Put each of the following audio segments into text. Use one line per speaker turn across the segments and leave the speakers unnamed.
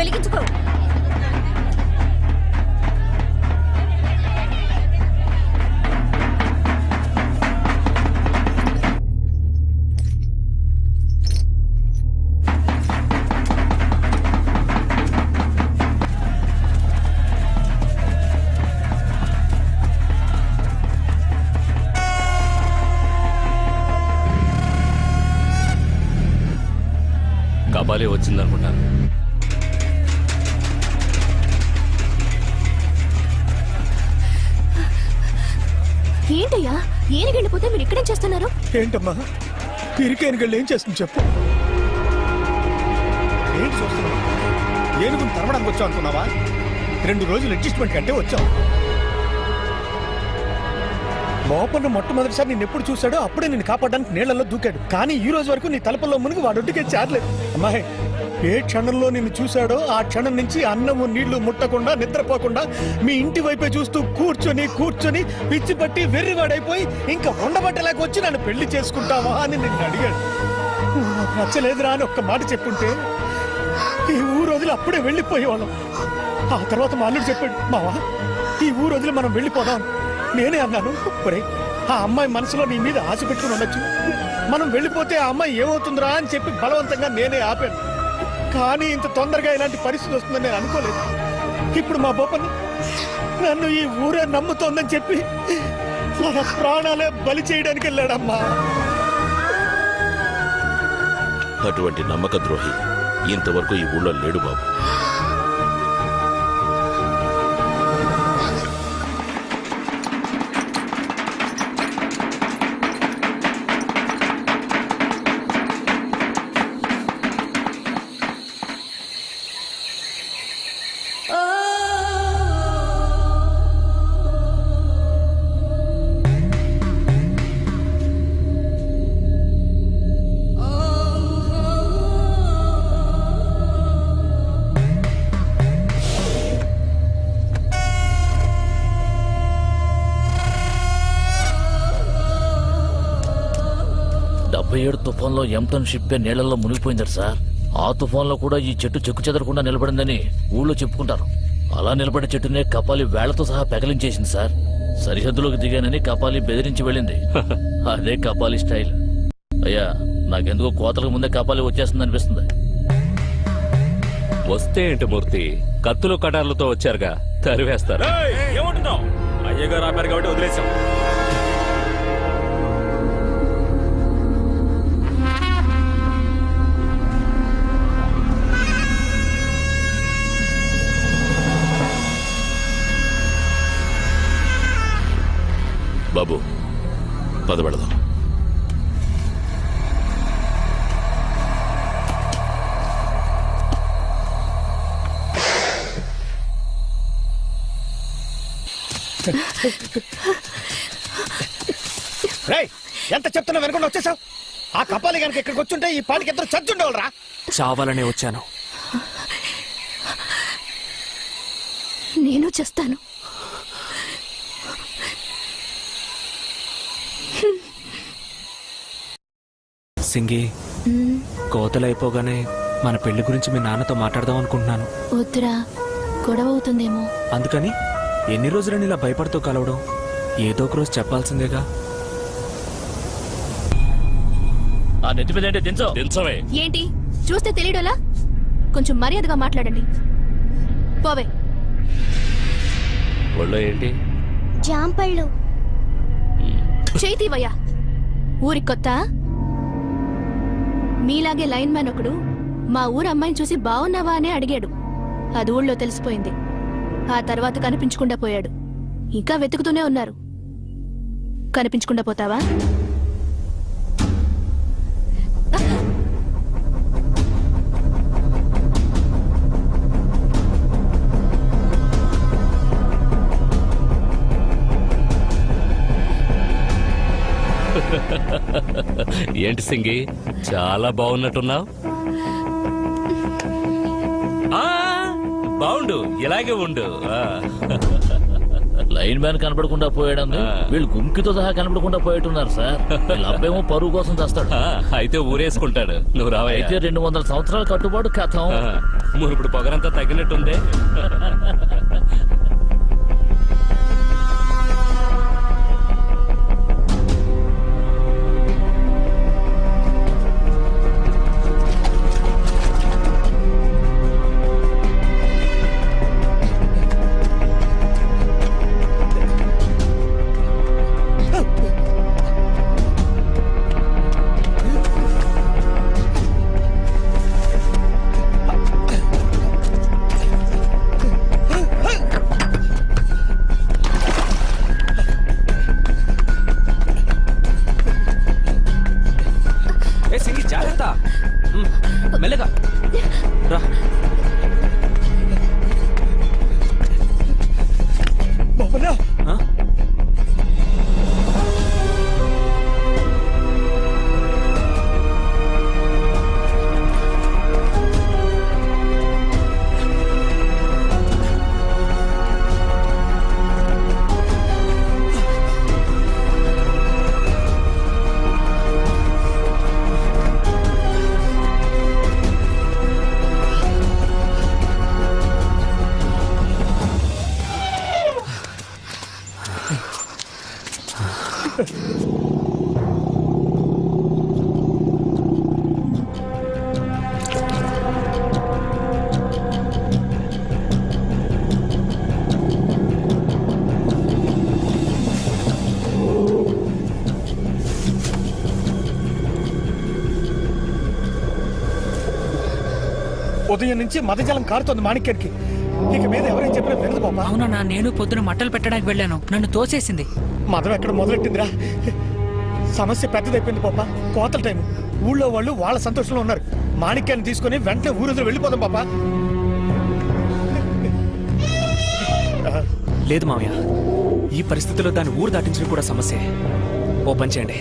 వెలిగించుకో.
కబాలే వచ్చిందనుకుంటాను.
ఏంటయ్యా ఏనుగెళ్ళిపోతే మీరు ఇక్కడేం చేస్తున్నారు?
ఏంటమ్మా పిరికేనుగళ్ళు ఏం చేస్తుంది చెప్పు. ఏంటి చూస్తున్నావు? ఏనుగుని తరవడానికి వచ్చావు అనుకున్నావా? 2 రోజులు అడ్జస్ట్మెంట్ కంటే వచ్చావు. మోపన్న మొట్టమొదటిసారి నేను ఎప్పుడు చూశాడో అప్పుడే నేను కాపాడడానికి నీళ్లలో దూకాడు. కానీ ఈ రోజు వరకు నీ తలపల్లో మునిగి వాడొడ్డుకే చేరలేదు. అమ్మాయి ఏ క్షణంలో నిన్ను చూశాడో ఆ క్షణం నుంచి అన్నము నీళ్లు ముట్టకుండా నిద్రపోకుండా మీ ఇంటి వైపే చూస్తూ కూర్చొని పిచ్చి పట్టి వెర్రివాడైపోయి ఇంకా ఉండబట్టలేక వచ్చి నన్ను పెళ్లి చేసుకుంటావా అని నిన్ను అడిగాడు. నాకు నచ్చలేదురా అని ఒక్క మాట చెప్పుంటే ఈ ఊరు వదిలి అప్పుడే వెళ్ళిపోయేవాళ్ళం. ఆ తర్వాత మా అల్లుడు చెప్పాడు, మావా ఈ ఊరు వదిలి మనం వెళ్ళిపోదాం. నేనే అన్నాను, ఒరే ఆ అమ్మాయి మనసులో నీ మీద ఆశ పెట్టుకుని ఉండొచ్చు, మనం వెళ్ళిపోతే ఆ అమ్మాయి ఏమవుతుందిరా అని చెప్పి బలవంతంగా నేనే ఆపాను. కానీ ఇంత తొందరగా ఇలాంటి పరిస్థితి వస్తుందని నేను అనుకోలేదు. ఇప్పుడు మా బొప్పని నన్ను ఈ ఊరే నమ్ముతోందని చెప్పి నా ప్రాణాలే బలి చేయడానికి వెళ్ళాడమ్మా.
అటువంటి నమ్మక ద్రోహి ఇంతవరకు ఈ ఊళ్ళో లేడు బాబు.
తుఫాన్లో ఎంటన్ షిప్ నీళ్లలో మునిగిపోయిందట సార్. ఆ తుఫాన్లో కూడా ఈ చెట్టు చెక్కు చెదరకుండా నిలబడిందని ఊళ్ళో చెప్పుకుంటారు. అలా నిలబడే చెట్టునే కపాలి వేళ్లతో సహా పెకలించేసింది సార్. సరిహద్దులోకి దిగానని కపాలి బెదిరించి వెళ్ళింది. అదే కపాలి స్టైల్. అయ్యా నాకెందుకో కోతలకు ముందే కపాలి వచ్చేస్తుంది అనిపిస్తుంది.
వస్తే ఏంటి మూర్తి, కత్తులు కటార్లతో వచ్చారుగా, తరివేస్తారు.
ఏమంటున్నావు? అయ్యగారు ఆపారు కాబట్టి వదిలేసాం.
బాబు పదబడదాం.
ఎంత చెప్తున్నా వెనకుండా వచ్చేసావు? ఆ కపాలి కనుక ఇక్కడికి వచ్చుంటే ఈ పాటికి ఎంతో చచ్చుండేవాళ్ళరా.
చావాలనే వచ్చాను.
నేను చేస్తాను.
సింగి, కోతలైపోగానే మన పెళ్లి గురించి మీ నాన్నతో మాట్లాడదాం అనుకుంటున్నాను.
వద్దురా, గొడవ అవుతుందేమో.
అందుకని ఎన్ని రోజులని ఇలా భయపడుతూ కలవడం? ఏదో ఒక రోజు చెప్పాల్సిందేగా.
ఆ నెత్తి మీద ఏంటి దించవే.
ఏంటి చూస్తే తెలియడలా? కొంచెం మర్యాదగా మాట్లాడండి. పోవే.
ఒళ్ళో ఏంటి?
జాంపళ్ళు. చేతివయ్యా. ఊరి కొత్త? మీలాగే లైన్ మ్యాన్ ఒకడు మా ఊరు అమ్మాయిని చూసి బాగున్నావా అని అడిగాడు. అది ఊళ్ళో తెలిసిపోయింది. ఆ తర్వాత కనిపించకుండా పోయాడు. ఇంకా వెతుకుతూనే ఉన్నారు. కనిపించకుండా పోతావా?
ఏంటి సింగి, చాలా బాగున్నట్టున్నావు. బాగుండు, ఇలాగే ఉండు.
లైన్ మ్యాన్ కనపడకుండా పోయాడంది వీళ్ళు గుంకితో సహా కనపడకుండా పోయేట్టున్నారు సార్ వీళ్ళ అబ్బేమో పరువు కోసం చేస్తాడు
అయితే ఊరేసుకుంటాడు నువ్వు రావయ్యా
అయితే 200 సంవత్సరాల కట్టుబాటు కథం
ఇప్పుడు పొగరంతా తగ్గినట్టుంది
ఏ సింగి జాగ్రత్త మెల్లగా రా
బాబన్నా
ఆ?
ఉదయం నుంచి మదజలం కారుతోంది మాణిక్యానికి. ఇక మీద ఎవరైనా చెప్పినా వినదు బాబా.
అవునన్నా నేను పొద్దున మట్టలు పెట్టడానికి వెళ్ళాను నన్ను తోసేసింది.
మదం ఎక్కడ మొదలెట్టిందిరా? సమస్య పెద్దదైపోయింది పాప. కోతల టైం. ఊళ్ళో వాళ్ళు వాళ్ళ సంతోషంలో ఉన్నారు. మాణిక్యాన్ని తీసుకుని వెంటనే ఊరు వెళ్ళిపోదాం పాప.
లేదు మావయ్య ఈ పరిస్థితిలో దాన్ని ఊరు దాటించడం కూడా సమస్యే. ఓ పని చేయండి,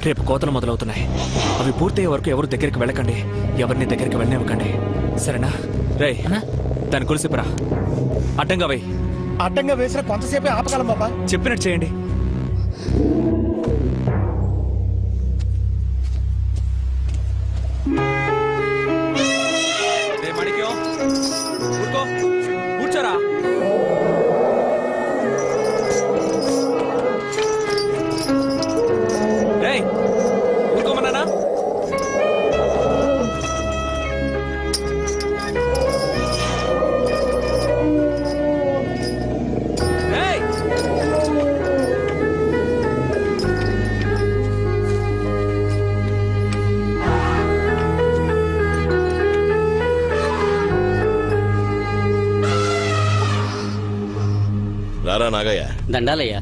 రేపు కోతలు మొదలవుతున్నాయి. అవి పూర్తయ్యే వరకు ఎవరు దగ్గరికి వెళ్ళకండి, ఎవరిని దగ్గరికి వెళ్ళనివ్వకండి, సరేనా? రేయ్
అన్నా?
దాని కొలిసిపరా, అడ్డంగా వై.
అడ్డంగా వేసిన కొంతసేపే ఆపగలం బాబా.
చెప్పినట్టు చేయండి. కూర్చోరా. రేయ్ ఊరుకోమన్నానా? రేయ్
రారా నాగయ్య,
దండాలయ్యా.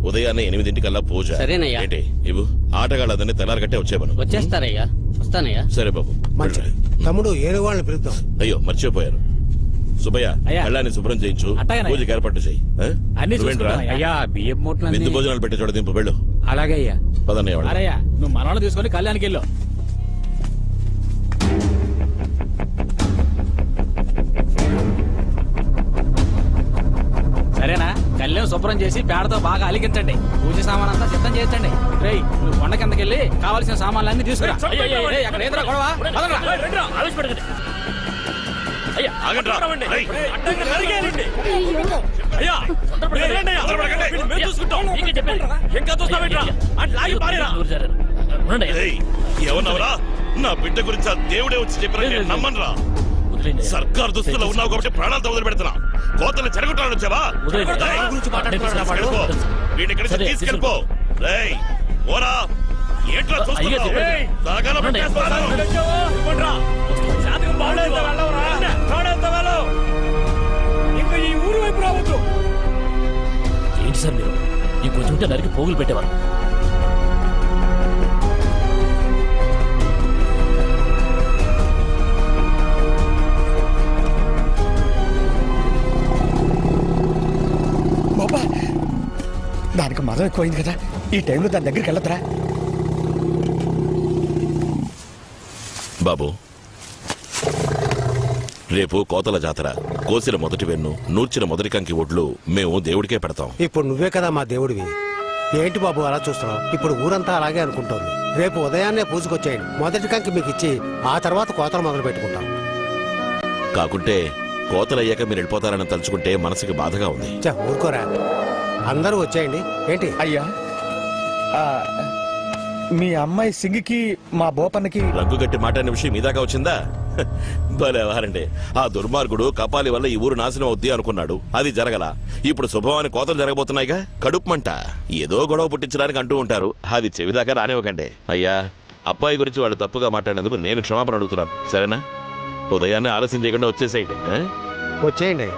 ఉదయాన్నే 8 పూజ.
సరేనయ్యా.
ఏంటి ఇవ్వు, ఆటగాళ్ళదని తెల్లారగట్టే వచ్చేవను.
వచ్చేస్తారయ్యా, వస్తానయ్యా.
సరే బాబు. వెళ్ళరా.
తమ్ముడు ఏరే వాళ్ళని పిలుద్దాం.
అయ్యో మర్చిపోయారు. సుబ్బయ్య కళ్ళాన్ని శుభ్రం చేయించు, పూజకి ఏర్పాటు చెయ్యి. నువ్వేంట్రా
అయ్యా బియ్యం మూటలు
విందు భోజనాలు పెట్టే చోట దింపు. వెళ్ళు.
అలాగే అయ్యా.
పదన్నయ్య వాళ్ళు.
అరయ్యా నువ్వు మనవాళ్ళు తీసుకొని కళ్యాణ్కి వెళ్ళు. సరేనా? కళ్యాణ్ శుభ్రం చేసి పేడతో బాగా అలిగించండి. పూజ సామాన్ అంతా సిద్ధం చేయించండి. రేయ్ నువ్వు కొండ కిందకి వెళ్ళి కావాల్సిన సామాన్లన్నీ తీసుకురా. రేయ్, అక్కడ ఏంద్రా గొడవ? పదండ్రా.
ఆగండ్రా. రేయ్.
అయ్యా మేము చూసుకుంటాం. ఇంకా చూస్తావేంట్రా? అని లాగి పారేరా.
ఏయ్, ఏమన్నావురా? నా బిడ్డ గురించి ఆ దేవుడే వచ్చి చెప్పిన నేను నమ్మనురా. సర్కార్ దుస్తులో ఉన్నావు కాబట్టి ప్రాణాలతో వదిలి పెడుతున్నా. కోతలు చెరగొట్టాలని వచ్చావా? వీడిని ఇక్కడి నుంచి తీసుకెళ్ళిపో. రేయ్ ఓరా, ఏంట్రా చూస్తున్నావు? దాగాల పెట్టేస్తాను.
ఇంకా ఈ ఊరు వైపు రావద్దు.
ఏంటి సార్ మీరు ఈ కొంచెం ఉంటే నరికి పోగులు పెట్టేవారు.
బాబా దానికి మదం ఎక్కువైంది కదా, ఈ టైంలో దాని దగ్గరికి వెళ్ళదురా.
బాబు రేపు కోతల జాతర. కోసిన మొదటి వెన్ను, నూర్చిన మొదటి కంకి ఒడ్లు మేము దేవుడికే పెడతాం.
ఇప్పుడు నువ్వే కదా మా దేవుడివి. ఏంటి బాబు అలా చూస్తున్నావు? ఇప్పుడు ఊరంతా అలాగే అనుకుంటోంది. రేపు ఉదయాన్నే పూజకొచ్చేయండి. మొదటి కంకి మీకు ఇచ్చి ఆ తర్వాత కోతలు మొదలు పెట్టుకుంటాం.
కాకుంటే కోతలయ్యాక మీరు వెళ్ళిపోతారని తలుచుకుంటే మనసుకి బాధగా ఉంది.
ఊరుకోరా, అందరూ వచ్చేయండి. ఏంటి
అయ్యా, ఆ, మీ అమ్మాయి సింగికి మా బోపన్నకి
రంగు గట్టి మాట్లాడిన విషయం మీదాకా వచ్చిందా? భలేవారండి. ఆ దుర్మార్గుడు కపాలి వల్ల ఈ ఊరు నాశనం అవుద్ది అనుకున్నాడు. అది జరగల. ఇప్పుడు శుభవాని కోతలు జరగబోతున్నాయిగా. కడుపుమంట ఏదో గొడవ పుట్టించడానికి అంటూ ఉంటారు. అది చెవిదాకా రానివ్వకండి. అయ్యా, అబ్బాయి గురించి వాళ్ళు తప్పుగా మాట్లాడినందుకు నేను క్షమాపణ అడుగుతున్నాను. సరేనా? ఉదయాన్నే ఆలస్యం చేయకుండా వచ్చేసేయండి.
వచ్చేయండి.